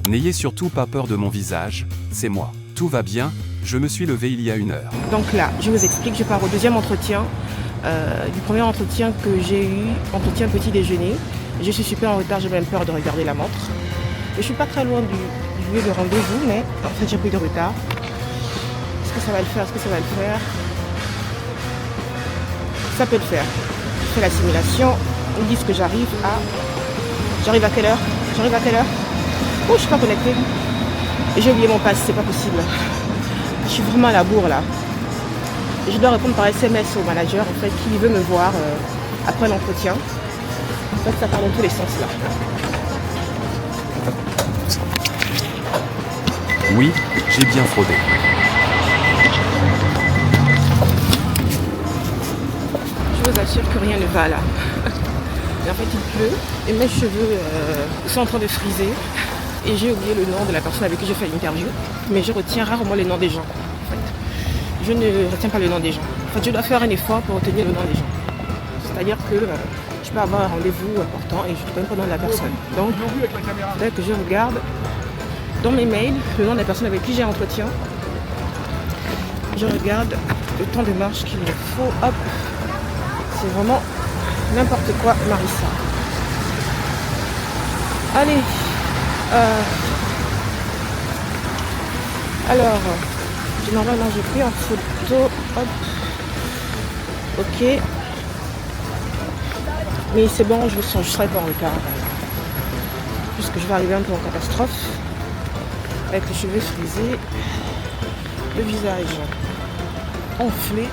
N'ayez surtout pas peur de mon visage, c'est moi. Tout va bien, je me suis levé il y a 1 heure. Donc là, je vous explique, je pars au deuxième entretien. Du premier entretien que j'ai eu, entretien petit déjeuner. Je suis super en retard, j'ai même peur de regarder la montre. Je ne suis pas très loin du lieu de rendez-vous, mais en fait j'ai pris de retard. Est-ce que ça va le faire? Est-ce que ça va le faire? Ça peut le faire. Je fais la simulation. Ils disent que j'arrive à... J'arrive à quelle heure? J'arrive à quelle heure? Oh, je suis pas connectée. Et j'ai oublié mon pass, c'est pas possible. Je suis vraiment à la bourre là. Je dois répondre par SMS au manager en fait qui veut me voir après l'entretien. En fait ça part dans tous les sens là. Oui, j'ai bien fraudé. Je vous assure que rien ne va là. Et en fait il pleut et mes cheveux sont en train de friser. Et j'ai oublié le nom de la personne avec qui je fais l'interview. Mais je retiens rarement les noms des gens. En fait. Je ne retiens pas le nom des gens. En fait, je dois faire un effort pour retenir le nom des gens. C'est-à-dire que je peux avoir un rendez-vous important et je ne connais pas le nom de la personne. Donc, dès que je regarde dans mes mails le nom de la personne avec qui j'ai entretien, je regarde le temps de marche qu'il me faut. Hop, c'est vraiment n'importe quoi, Marissa. Allez. Alors, normalement j'ai pris en photo. Hop. Ok. Mais c'est bon, je serai pas en retard. Puisque je vais arriver un peu en catastrophe. Avec les cheveux frisés. Le visage enflé.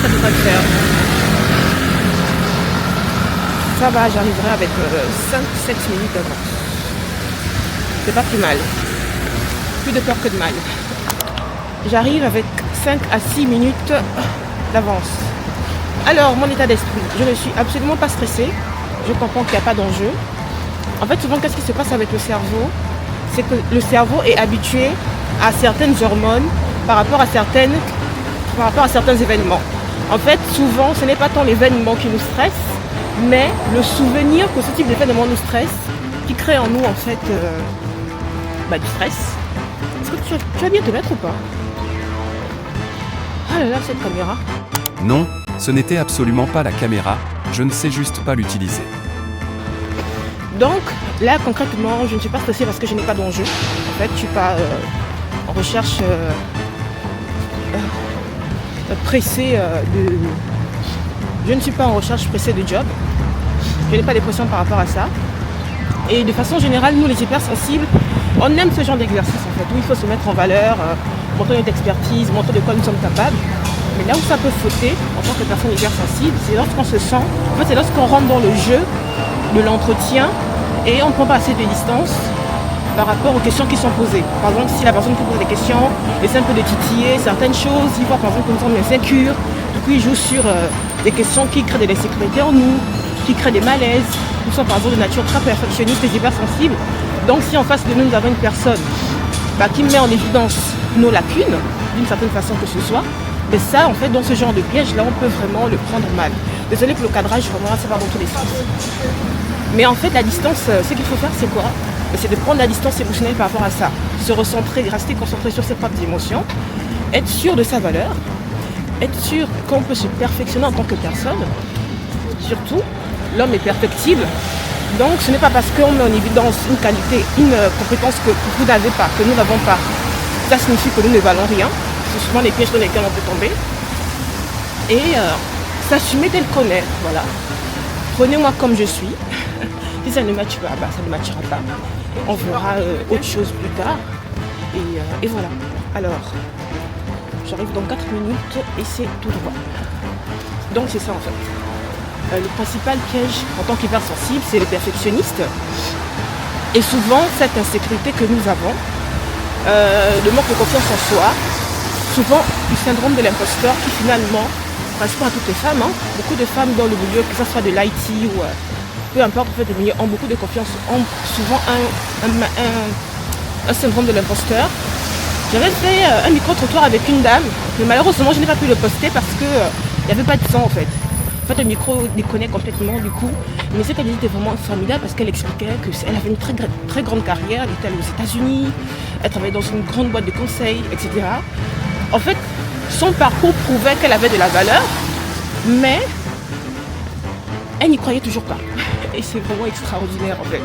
Ça devrait le faire. Ça va, j'arriverai avec 5-7 minutes d'avance. C'est pas plus mal. Plus de peur que de mal. J'arrive avec 5 à 6 minutes d'avance. Alors, mon état d'esprit, je ne suis absolument pas stressée. Je comprends qu'il n'y a pas d'enjeu. En fait, souvent, qu'est-ce qui se passe avec le cerveau? C'est que le cerveau est habitué à certaines hormones par rapport à certains événements. En fait, souvent, ce n'est pas tant l'événement qui nous stresse, mais le souvenir que ce type d'événement nous stresse, qui crée en nous, en fait, du stress. Est-ce que tu vas bien te mettre ou pas? Ah là là, cette caméra. Non, ce n'était absolument pas la caméra, je ne sais juste pas l'utiliser. Donc, là, concrètement, je ne suis pas stressée parce que je n'ai pas d'enjeu. En fait, je ne suis pas en recherche pressée de... Je ne suis pas en recherche pressée de job. Je n'ai pas de pression par rapport à ça. Et de façon générale, nous les hypersensibles, on aime ce genre d'exercice en fait, où il faut se mettre en valeur, montrer notre expertise, montrer de quoi nous sommes capables. Mais là où ça peut fauter, en tant que personne hypersensible, c'est lorsqu'on se sent, en fait c'est lorsqu'on rentre dans le jeu de l'entretien et on ne prend pas assez de distance par rapport aux questions qui sont posées. Par exemple, si la personne qui pose des questions essaie un peu de titiller certaines choses, il voit par exemple que nous sommes insécures, du coup il joue sur des questions qui créent de l'insécurité en nous, qui créent des malaises. Nous sommes par exemple de nature très perfectionniste et hypersensible. Donc si en face de nous, nous avons une personne qui met en évidence nos lacunes, d'une certaine façon que ce soit, mais ça en fait dans ce genre de piège là on peut vraiment le prendre mal. Désolé pour le cadrage, vraiment ça va dans tous les sens. Mais en fait la distance, ce qu'il faut faire c'est quoi? C'est de prendre la distance émotionnelle par rapport à ça. Se recentrer, rester concentré sur ses propres émotions, être sûr de sa valeur, être sûr qu'on peut se perfectionner en tant que personne. Surtout, l'homme est perfectible. Donc ce n'est pas parce qu'on met en évidence une qualité, une compétence que vous n'avez pas, que nous n'avons pas. Ça signifie que nous ne valons rien. C'est souvent les pièges dans lesquels on peut tomber. Et s'assumer tel qu'on est, voilà. Prenez-moi comme je suis. Si ça ne matche pas, ça ne matchera pas. On verra autre chose plus tard. Et voilà. Alors, j'arrive dans 4 minutes et c'est tout droit. Donc c'est ça en fait. Le principal piège en tant qu'hypersensible, c'est le perfectionniste. Et souvent, cette insécurité que nous avons, le manque de confiance en soi, souvent du syndrome de l'imposteur qui finalement correspond à toutes les femmes. Beaucoup de femmes dans le milieu, que ce soit de l'IT ou peu importe, en fait, le milieu, ont beaucoup de confiance, ont souvent un syndrome de l'imposteur. J'avais fait un micro-trottoir avec une dame, mais malheureusement je n'ai pas pu le poster parce qu'il n'y avait pas de son en fait. fait, le micro déconnait complètement du coup. Mais ce qu'elle disait était vraiment formidable parce qu'elle expliquait qu'elle avait une très grande carrière. Elle était allée aux États-Unis, elle travaillait dans une grande boîte de conseil, etc. En fait, son parcours prouvait qu'elle avait de la valeur, mais elle n'y croyait toujours pas. Et c'est vraiment extraordinaire en fait.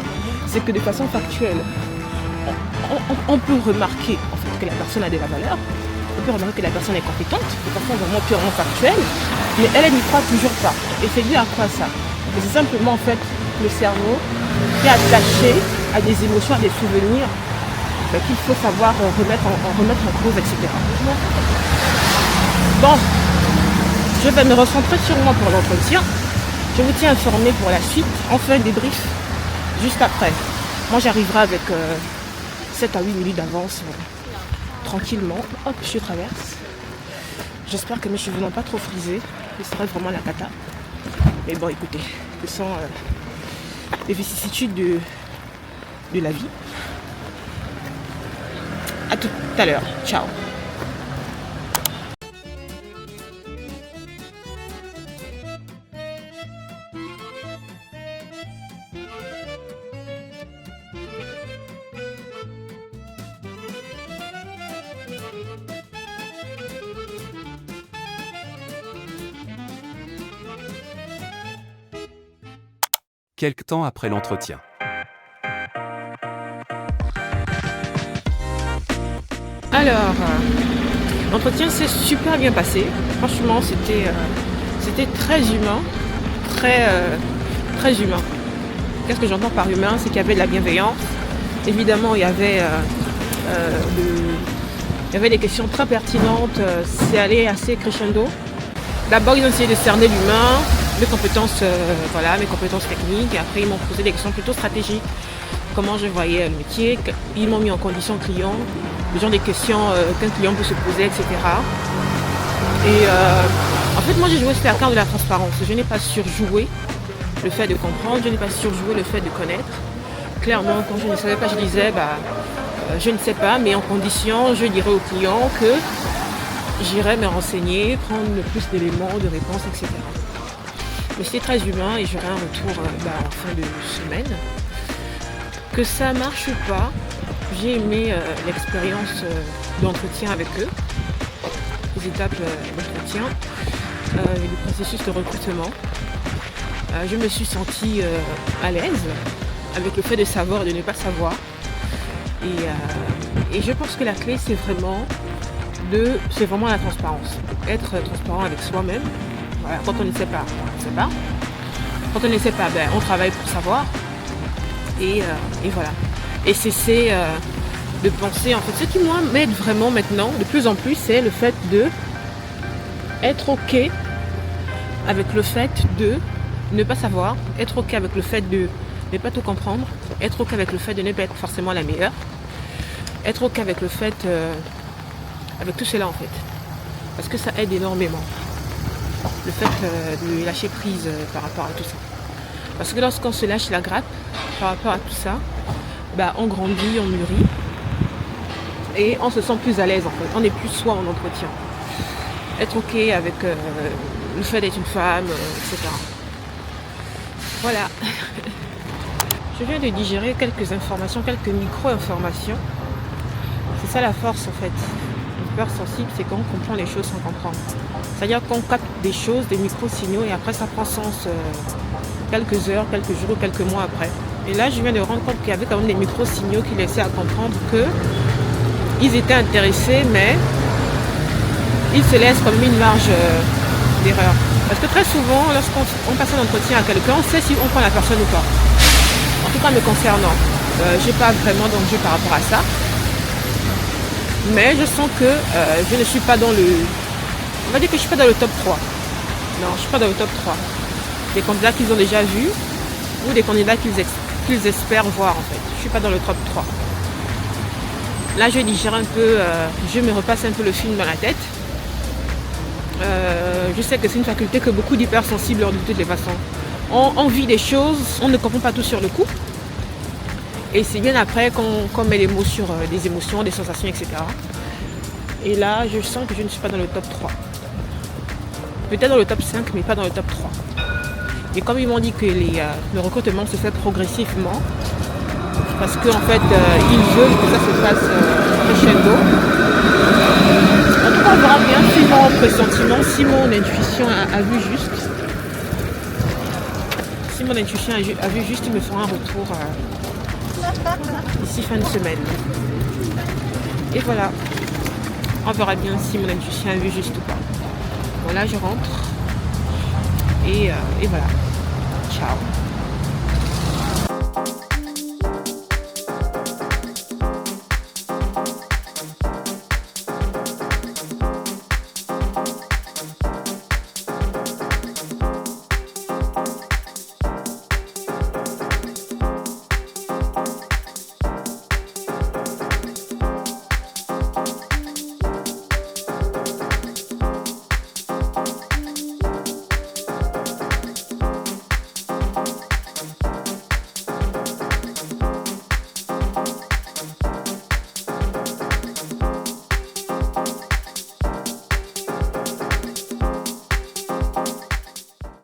C'est que de façon factuelle, on peut remarquer en fait, que la personne a de la valeur. On peut remarquer que la personne est compétente, de façon vraiment purement factuelle, mais elle n'y croit toujours pas. Et c'est dû à quoi ça? C'est simplement en fait le cerveau qui est attaché à des émotions, à des souvenirs qu'il faut savoir remettre en cause, etc. Bon, je vais me recentrer sur moi pour l'entretien. Je vous tiens informé pour la suite. On fait un débrief juste après. Moi j'arriverai avec 7 à 8 minutes d'avance. Tranquillement, hop, je traverse. J'espère que mes cheveux n'ont pas trop frisé. Ce serait vraiment la cata. Mais bon, écoutez, ce sont les vicissitudes de la vie. À tout à l'heure. Ciao. Quelque temps après l'entretien. Alors, l'entretien s'est super bien passé. Franchement, c'était très humain, très humain. Qu'est-ce que j'entends par humain? C'est qu'il y avait de la bienveillance. Évidemment, il y avait des questions très pertinentes. C'est allé assez crescendo. D'abord, ils ont essayé de cerner l'humain, mes compétences techniques. Et après, ils m'ont posé des questions plutôt stratégiques. Comment je voyais le métier. Ils m'ont mis en condition client. Le genre des questions qu'un client peut se poser, etc. Et en fait, moi, j'ai joué sur la carte de la transparence. Je n'ai pas surjoué le fait de comprendre. Je n'ai pas surjoué le fait de connaître. Clairement, quand je ne savais pas, je disais, je ne sais pas, mais en condition, je dirais au client que j'irai me renseigner, prendre le plus d'éléments, de réponses, etc. Mais c'était très humain et j'aurai un retour en fin de semaine. Que ça marche ou pas, j'ai aimé l'expérience d'entretien avec eux, les étapes d'entretien, le processus de recrutement. Je me suis sentie à l'aise avec le fait de savoir et de ne pas savoir. Et je pense que la clé, c'est vraiment la transparence. Être transparent avec soi-même. Voilà, quand on ne sait pas, on ne sait pas. Quand on ne sait pas, on travaille pour savoir. Et voilà. Et cesser de penser, en fait, ce qui moi m'aide vraiment maintenant, de plus en plus, c'est le fait de être ok avec le fait de ne pas savoir, être ok avec le fait de ne pas tout comprendre, être ok avec le fait de ne pas être forcément la meilleure, être ok avec le fait, avec tout cela en fait, parce que ça aide énormément, le fait de lâcher prise par rapport à tout ça. Parce que lorsqu'on se lâche la grappe par rapport à tout ça, on grandit, on mûrit et on se sent plus à l'aise en fait. On est plus soi en entretien. Être ok avec le fait d'être une femme, etc. Voilà. Je viens de digérer quelques informations, quelques micro-informations. C'est ça la force en fait. Une peur sensible, c'est qu'on comprend les choses sans comprendre. C'est-à-dire qu'on capte des choses, des micro-signaux et après ça prend sens quelques heures, quelques jours ou quelques mois après. Et là, je viens de rendre compte qu'il y avait quand même des micro-signaux qui laissaient à comprendre qu'ils étaient intéressés, mais ils se laissent comme une marge d'erreur. Parce que très souvent, lorsqu'on passe un entretien à quelqu'un, on sait si on prend la personne ou pas. En tout cas, me concernant, je n'ai pas vraiment d'enjeu par rapport à ça. Mais je sens que je ne suis pas dans le... On va dire que je ne suis pas dans le top 3. Non, je ne suis pas dans le top 3. Des candidats qu'ils ont déjà vus ou des candidats qu'ils espèrent voir en fait. Je ne suis pas dans le top 3. Là, je digère un peu, je me repasse un peu le film dans la tête. Je sais que c'est une faculté que beaucoup d'hypersensibles ont de toutes les façons. On vit des choses, on ne comprend pas tout sur le coup. Et c'est bien après qu'on met les mots sur des émotions, des sensations, etc. Et là, je sens que je ne suis pas dans le top 3. Peut-être dans le top 5, mais pas dans le top 3. Et comme ils m'ont dit que le recrutement se fait progressivement, parce qu'en fait, ils veulent que ça se fasse crescendo. En tout cas, on verra bien si mon pressentiment, si mon intuition a vu juste. Si mon intuition a vu juste, il me fera un retour d'ici fin de semaine. Et voilà. On verra bien si mon intuition a vu juste ou pas. Bon, là, je rentre. Et voilà. Ciao.